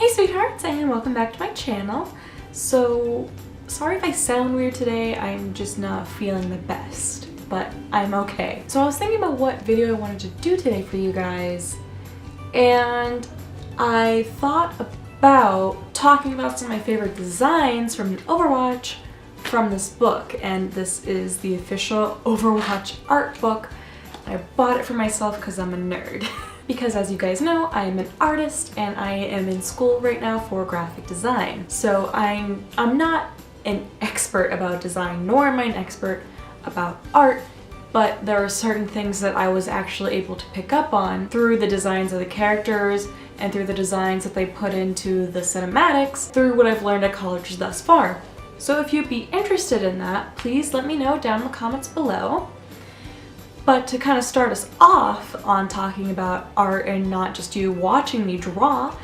Hey sweethearts, and welcome back to my channel. So, sorry if I sound weird today, I'm just not feeling the best, but I'm okay. So I was thinking about what video I wanted to do today for you guys, and I thought about talking about some of my favorite designs from Overwatch from this book, and this is the official Overwatch art book. I bought it for myself because I'm a nerd. Because as you guys know, I am an artist and I am in school right now for graphic design. So I'm not an expert about design, nor am I an expert about art, but there are certain things that I was actually able to pick up on through the designs of the characters and through the designs that they put into the cinematics through what I've learned at college thus far. So if you'd be interested in that, please let me know down in the comments below. But to kind of start us off on talking about art and not just you watching me draw,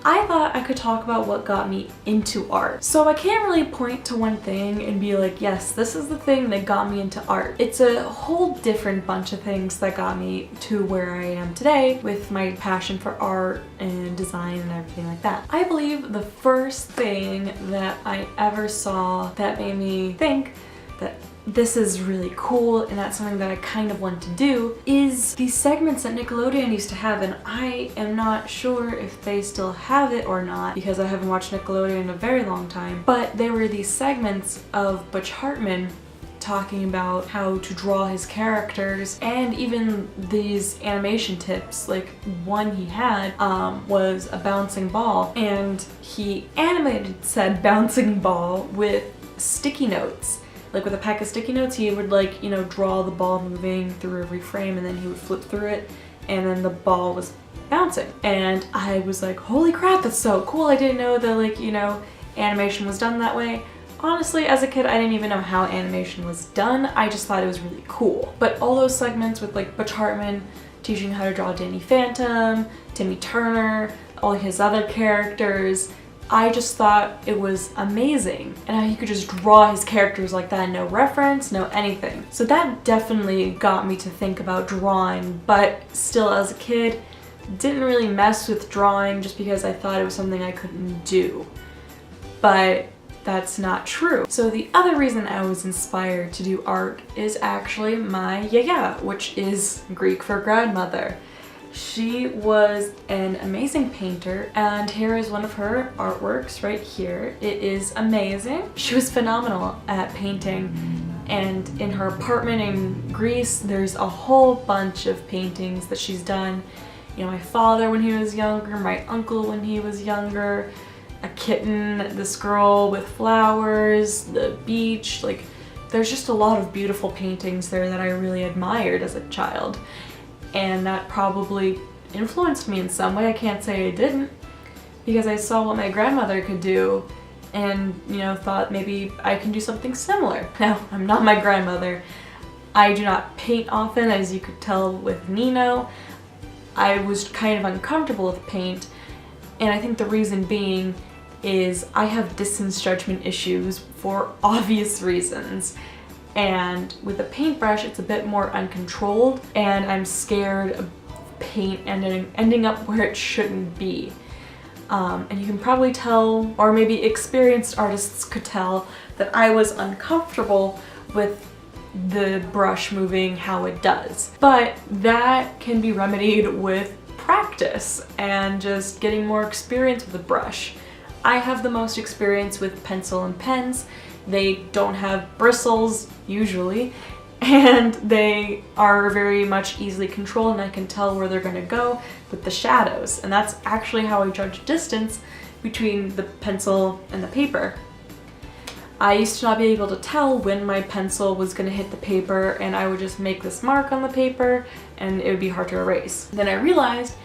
I thought I could talk about what got me into art. So I can't really point to one thing and be like, yes, this is the thing that got me into art. It's a whole different bunch of things that got me to where I am today with my passion for art and design and everything like that. I believe the first thing that I ever saw that made me think that this is really cool and that's something that I kind of want to do is these segments that Nickelodeon used to have, and I am not sure if they still have it or not because I haven't watched Nickelodeon in a very long time, but there were these segments of Butch Hartman talking about how to draw his characters and even these animation tips. Like one he had was a bouncing ball, and he animated said bouncing ball with sticky notes. Like with a pack of sticky notes, he would draw the ball moving through every frame, and then he would flip through it and then the ball was bouncing. And I was like, holy crap, that's so cool. I didn't know that animation was done that way. Honestly, as a kid, I didn't even know how animation was done. I just thought it was really cool. But all those segments with like Butch Hartman teaching how to draw Danny Phantom, Timmy Turner, all his other characters, I just thought it was amazing, and how he could just draw his characters like that, no reference, no anything. So that definitely got me to think about drawing, but still as a kid, didn't really mess with drawing just because I thought it was something I couldn't do. But that's not true. So the other reason I was inspired to do art is actually my yaya, which is Greek for grandmother. She was an amazing painter, and here is one of her artworks right here. It is amazing. She was phenomenal at painting, and in her apartment in Greece, there's a whole bunch of paintings that she's done. You know, my father when he was younger, my uncle when he was younger, a kitten, this girl with flowers, the beach. Like, there's just a lot of beautiful paintings there that I really admired as a child. And that probably influenced me in some way. I can't say it didn't, because I saw what my grandmother could do and, thought maybe I can do something similar. Now, I'm not my grandmother. I do not paint often, as you could tell with Nino. I was kind of uncomfortable with paint, and I think the reason being is I have distance judgment issues for obvious reasons. And with a paintbrush, it's a bit more uncontrolled, and I'm scared of paint ending up where it shouldn't be. And you can probably tell, or maybe experienced artists could tell, that I was uncomfortable with the brush moving how it does. But that can be remedied with practice and just getting more experience with the brush. I have the most experience with pencil and pens. They don't have bristles, usually, and they are very much easily controlled, and I can tell where they're going to go with the shadows. And that's actually how I judge distance between the pencil and the paper. I used to not be able to tell when my pencil was going to hit the paper, and I would just make this mark on the paper and it would be hard to erase. Then I realized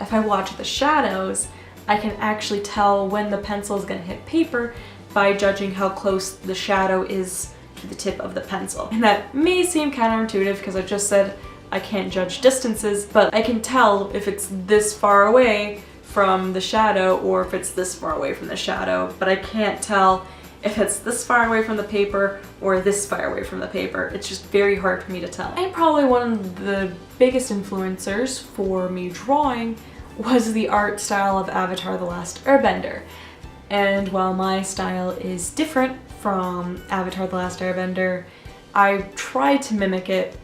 if I watch the shadows, I can actually tell when the pencil is going to hit paper by judging how close the shadow is to the tip of the pencil. And that may seem counterintuitive because I just said I can't judge distances, but I can tell if it's this far away from the shadow or if it's this far away from the shadow, but I can't tell if it's this far away from the paper or this far away from the paper. It's just very hard for me to tell. And probably one of the biggest influencers for me drawing was the art style of Avatar: The Last Airbender. And while my style is different from Avatar: The Last Airbender, I tried to mimic it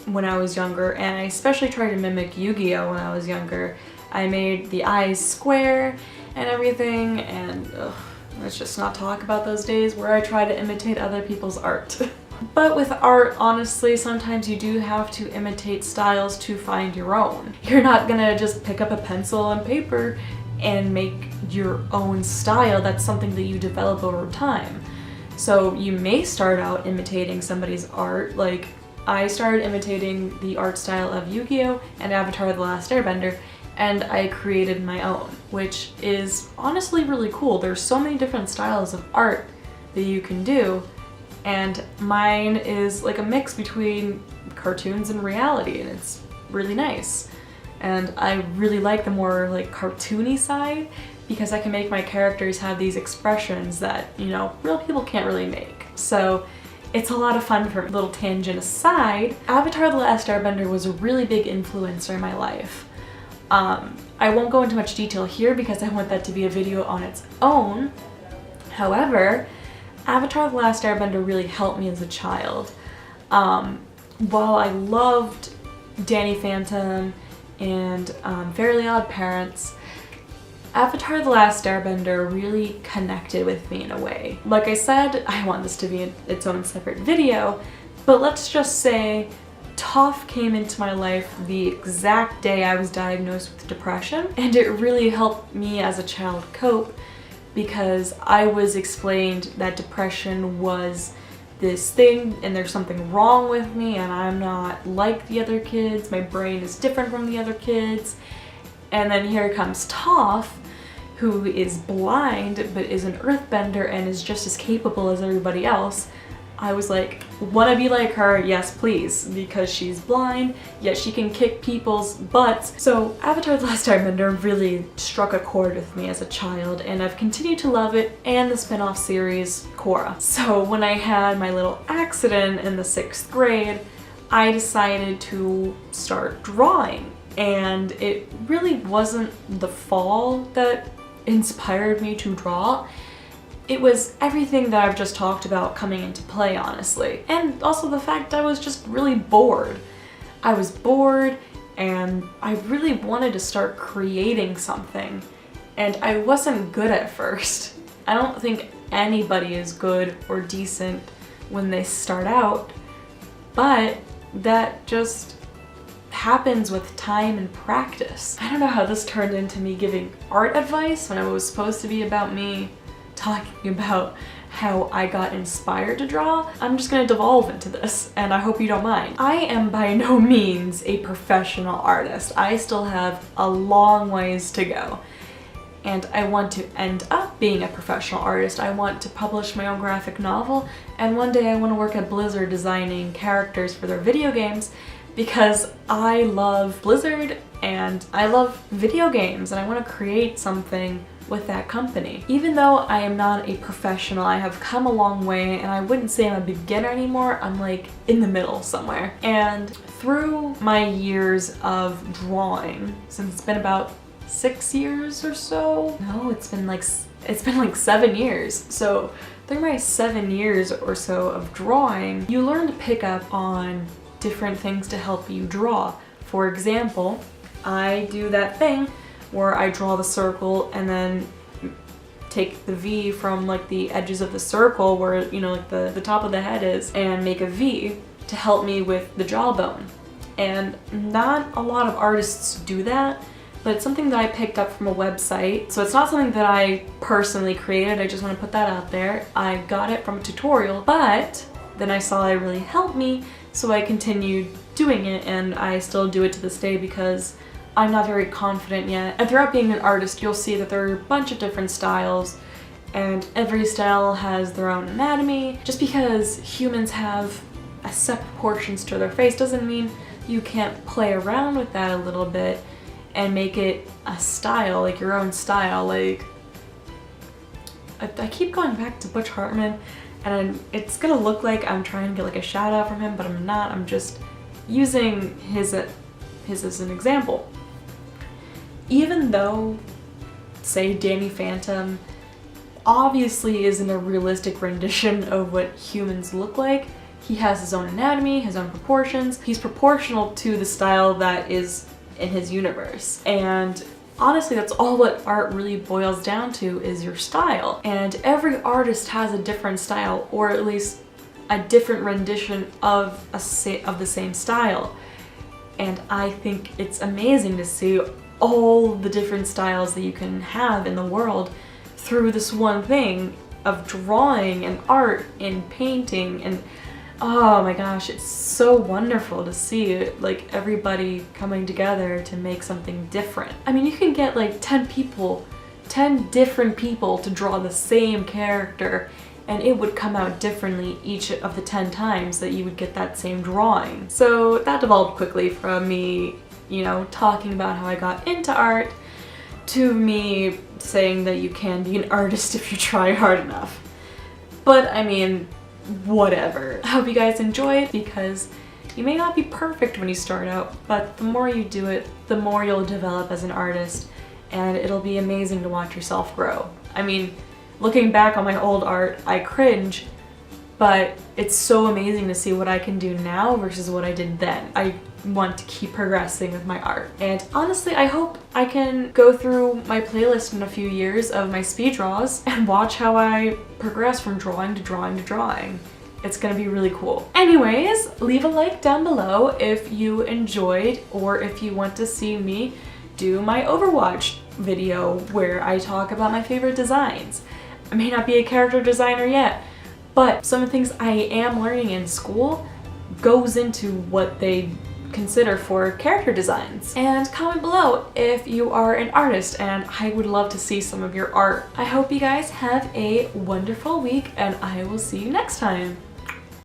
when I was younger, and I especially tried to mimic Yu-Gi-Oh when I was younger. I made the eyes square and everything, and let's just not talk about those days where I try to imitate other people's art. But with art, honestly, sometimes you do have to imitate styles to find your own. You're not gonna just pick up a pencil and paper and make your own style. That's something that you develop over time. So you may start out imitating somebody's art, like I started imitating the art style of Yu-Gi-Oh! And Avatar: The Last Airbender, and I created my own, which is honestly really cool. There's so many different styles of art that you can do, and mine is like a mix between cartoons and reality, and it's really nice. And I really like the more like cartoony side because I can make my characters have these expressions that, you know, real people can't really make. So it's a lot of fun. For a little tangent aside, Avatar: The Last Airbender was a really big influencer in my life. I won't go into much detail here because I want that to be a video on its own. However, Avatar: The Last Airbender really helped me as a child. While I loved Danny Phantom and Fairly Odd Parents, Avatar: The Last Airbender really connected with me in a way. Like I said, I want this to be its own separate video, but let's just say Toph came into my life the exact day I was diagnosed with depression, and it really helped me as a child cope because I was explained that depression was this thing and there's something wrong with me and I'm not like the other kids, my brain is different from the other kids. And then here comes Toph, who is blind but is an earthbender and is just as capable as everybody else. I was like, wanna be like her? Yes, please, because she's blind, yet she can kick people's butts. So Avatar: The Last Airbender really struck a chord with me as a child, and I've continued to love it and the spin-off series, Korra. So when I had my little accident in the 6th grade, I decided to start drawing, and it really wasn't the fall that inspired me to draw. It was everything that I've just talked about coming into play, honestly. And also the fact I was just really bored. I was bored and I really wanted to start creating something. And I wasn't good at first. I don't think anybody is good or decent when they start out, but that just happens with time and practice. I don't know how this turned into me giving art advice when it was supposed to be about me talking about how I got inspired to draw. I'm just gonna devolve into this, and I hope you don't mind. I am by no means a professional artist. I still have a long ways to go, and I want to end up being a professional artist. I want to publish my own graphic novel, and one day I want to work at Blizzard designing characters for their video games because I love Blizzard and I love video games, and I want to create something with that company. Even though I am not a professional, I have come a long way, and I wouldn't say I'm a beginner anymore. I'm like in the middle somewhere. And through my years of drawing, since it's been about 6 years or so, no, it's been like 7 years. So through my 7 years or so of drawing, you learn to pick up on different things to help you draw. For example, I do that thing where I draw the circle and then take the V from like the edges of the circle where, you know, like the top of the head is, and make a V to help me with the jawbone. And not a lot of artists do that, but it's something that I picked up from a website. So it's not something that I personally created, I just want to put that out there. I got it from a tutorial, but then I saw it really helped me, so I continued doing it, and I still do it to this day because I'm not very confident yet. And throughout being an artist, you'll see that there are a bunch of different styles, and every style has their own anatomy. Just because humans have a set proportions to their face doesn't mean you can't play around with that a little bit and make it a style, like your own style. Like, I keep going back to Butch Hartman, and it's gonna look like I'm trying to get like a shout out from him, but I'm not. I'm just using his as an example. even though, say, Danny Phantom obviously isn't a realistic rendition of what humans look like, he has his own anatomy, his own proportions. He's proportional to the style that is in his universe. And honestly, that's all what art really boils down to, is your style. And every artist has a different style, or at least a different rendition of the same style. And I think it's amazing to see all the different styles that you can have in the world through this one thing of drawing and art and painting. And oh my gosh, it's so wonderful to see like everybody coming together to make something different. I mean, you can get like 10 different people to draw the same character, and it would come out differently each of the 10 times that you would get that same drawing. So that developed quickly from me, you know, talking about how I got into art to me saying that you can be an artist if you try hard enough. But I mean, whatever. I hope you guys enjoyed, because you may not be perfect when you start out, but the more you do it, the more you'll develop as an artist, and it'll be amazing to watch yourself grow. I mean, looking back on my old art, I cringe, but it's so amazing to see what I can do now versus what I did then. I want to keep progressing with my art. And honestly, I hope I can go through my playlist in a few years of my speed draws and watch how I progress from drawing to drawing to drawing. It's gonna be really cool. Anyways, leave a like down below if you enjoyed, or if you want to see me do my Overwatch video where I talk about my favorite designs. I may not be a character designer yet, but some of the things I am learning in school goes into what they consider for character designs. And comment below if you are an artist, and I would love to see some of your art. I hope you guys have a wonderful week, and I will see you next time.